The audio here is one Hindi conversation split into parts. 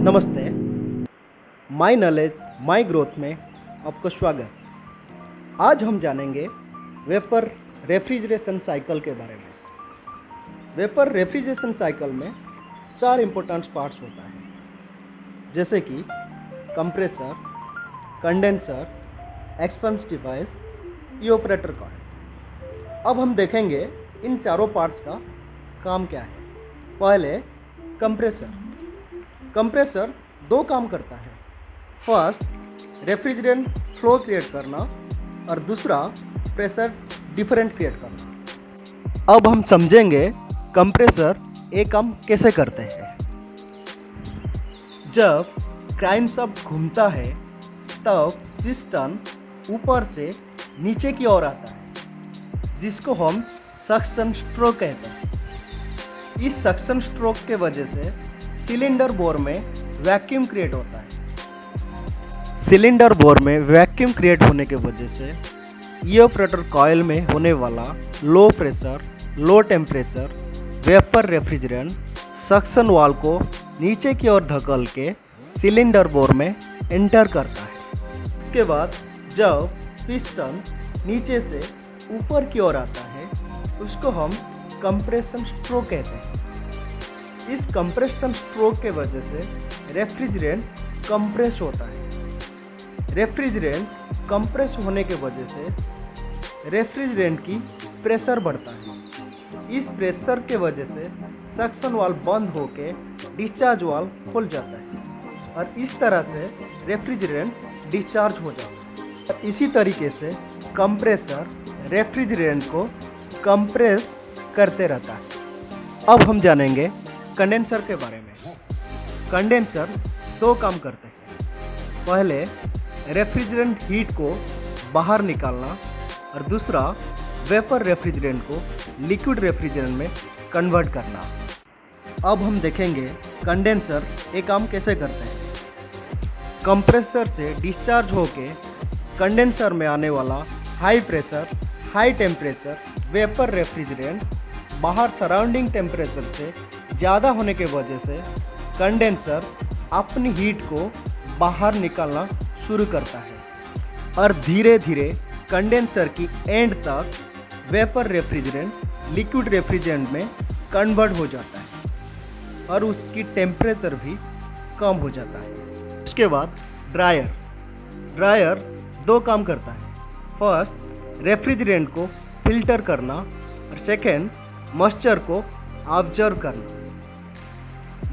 नमस्ते। माई नॉलेज माई ग्रोथ में आपको स्वागत। आज हम जानेंगे वेपर रेफ्रिजरेशन साइकिल के बारे में। वेपर रेफ्रिजरेशन साइकिल में 4 इम्पोर्टेंट पार्ट्स होता है, जैसे कि compressor, condenser, expense device, evaporator coil. अब हम देखेंगे इन चारों पार्ट्स का काम क्या है। पहले कंप्रेसर। कंप्रेसर 2 काम करता है। फर्स्ट, रेफ्रिजरेंट फ्लो क्रिएट करना और दूसरा प्रेशर डिफरेंट क्रिएट करना। अब हम समझेंगे कंप्रेसर ये काम कैसे करते हैं। जब क्रैंकशाफ्ट घूमता है तब पिस्टन ऊपर से नीचे की ओर आता है, जिसको हम सक्शन स्ट्रोक कहते हैं। इस सक्शन स्ट्रोक के वजह से सिलेंडर बोर में वैक्यूम क्रिएट होता है। सिलेंडर बोर में वैक्यूम क्रिएट होने के वजह से इवेपोरेटर कॉइल में होने वाला low pressure, low temperature vapour refrigerant suction valve को नीचे की ओर धकेल के सिलेंडर बोर में एंटर करता है। इसके बाद जब पिस्टन नीचे से ऊपर की ओर आता है, उसको हम कंप्रेशन स्ट्रोक कहते हैं। इस कंप्रेशन स्ट्रोक के वजह से रेफ्रिजरेंट कंप्रेस होता है। रेफ्रिजरेंट कंप्रेस होने के वजह से रेफ्रिजरेंट की प्रेशर बढ़ता है। इस प्रेशर के वजह से सक्शन वाल्व बंद होकर डिस्चार्ज वाल्व खुल जाता है और इस तरह से रेफ्रिजरेंट डिस्चार्ज हो जाता है। इसी तरीके से कंप्रेसर रेफ्रिजरेंट को कंप्रेस करते रहता है। अब हम जानेंगे कंडेंसर के बारे में। कंडेंसर 2 काम करते हैं। पहले रेफ्रिजरेंट हीट को बाहर निकालना और दूसरा वेपर रेफ्रिजरेंट को लिक्विड रेफ्रिजरेंट में कन्वर्ट करना। अब हम देखेंगे कंडेंसर ये काम कैसे करते हैं। कंप्रेसर से डिस्चार्ज होके कंडेंसर में आने वाला high pressure, high temperature vapour refrigerant बाहर सराउंडिंग टेम्परेचर से ज़्यादा होने के वजह से कंडेंसर अपनी हीट को बाहर निकालना शुरू करता है और धीरे धीरे कंडेंसर की एंड तक वेपर रेफ्रिजरेंट लिक्विड रेफ्रिजरेंट में कन्वर्ट हो जाता है और उसकी टेम्परेचर भी कम हो जाता है। उसके बाद ड्रायर 2 काम करता है। फर्स्ट, रेफ्रिजरेंट को फिल्टर करना और सेकेंड, मॉइस्चर को ऑब्जर्व करना।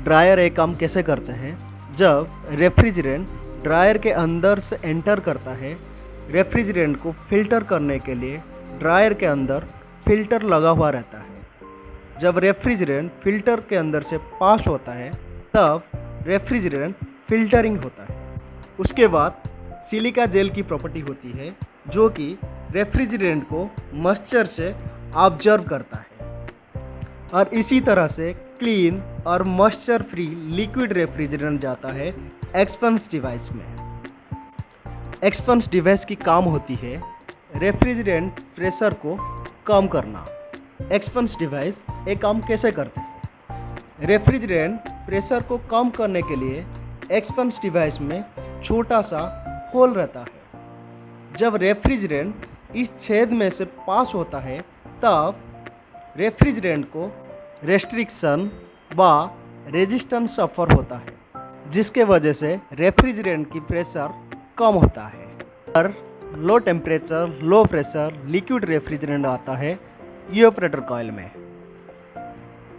ड्रायर एक काम कैसे करते हैं। जब रेफ्रिजरेंट ड्रायर के अंदर से एंटर करता है, रेफ्रिजरेंट को फिल्टर करने के लिए ड्रायर के अंदर फिल्टर लगा हुआ रहता है। जब रेफ्रिजरेंट फिल्टर के अंदर से पास होता है तब रेफ्रिजरेंट फिल्टरिंग होता है। उसके बाद सिलिका जेल की प्रॉपर्टी होती है जो कि रेफ्रिजरेंट को मॉइस्चर से ऑब्जर्व करता है और इसी तरह से क्लीन और मॉइस्चर फ्री लिक्विड रेफ्रिजरेंट जाता है एक्सपेंस डिवाइस में। एक्सपेंस डिवाइस की काम होती है रेफ्रिजरेंट प्रेशर को कम करना। एक्सपेंस डिवाइस एक काम कैसे करते हैं। रेफ्रिजरेंट प्रेशर को कम करने के लिए एक्सपेंस डिवाइस में छोटा सा होल रहता है। जब रेफ्रिजरेंट इस छेद में से पास होता है तब रेफ्रिजरेंट को रेस्ट्रिक्शन व रेजिस्टेंस सफ़र होता है, जिसके वजह से रेफ्रिजरेंट की प्रेशर कम होता है और low temperature, low pressure liquid refrigerant आता है इवेपोरेटर कॉइल में।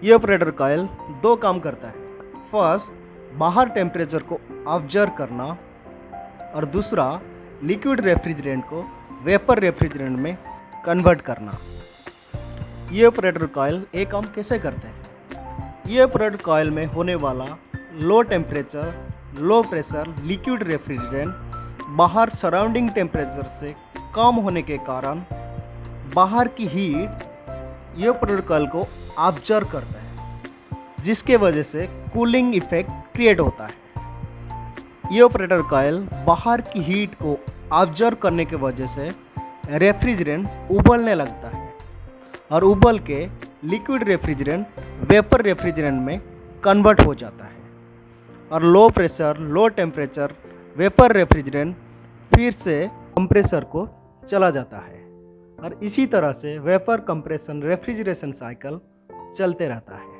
इवेपोरेटर कॉइल 2 काम करता है। फर्स्ट, बाहर टेम्परेचर को ऑब्जर्व करना और दूसरा लिक्विड रेफ्रिजरेंट को वेपर रेफ्रिजरेंट में कन्वर्ट करना। इवेपोरेटर कॉइल ये काम कैसे करते हैं। इवेपोरेटर कॉइल में होने वाला low temperature, low pressure liquid refrigerant बाहर सराउंडिंग टेम्परेचर से कम होने के कारण बाहर की हीट इवेपोरेटर कॉइल को ऑब्जर्व करता है, जिसके वजह से कूलिंग इफेक्ट क्रिएट होता है। इवेपोरेटर कॉइल बाहर की हीट को ऑब्जर्व करने की वजह से रेफ्रिजरेंट उबलने लगता है और उबल के लिक्विड रेफ्रिजरेंट वेपर रेफ्रिजरेंट में कन्वर्ट हो जाता है और low pressure, low temperature vapour refrigerant फिर से कंप्रेसर को चला जाता है और इसी तरह से वेपर कंप्रेशन रेफ्रिजरेशन साइकिल चलते रहता है।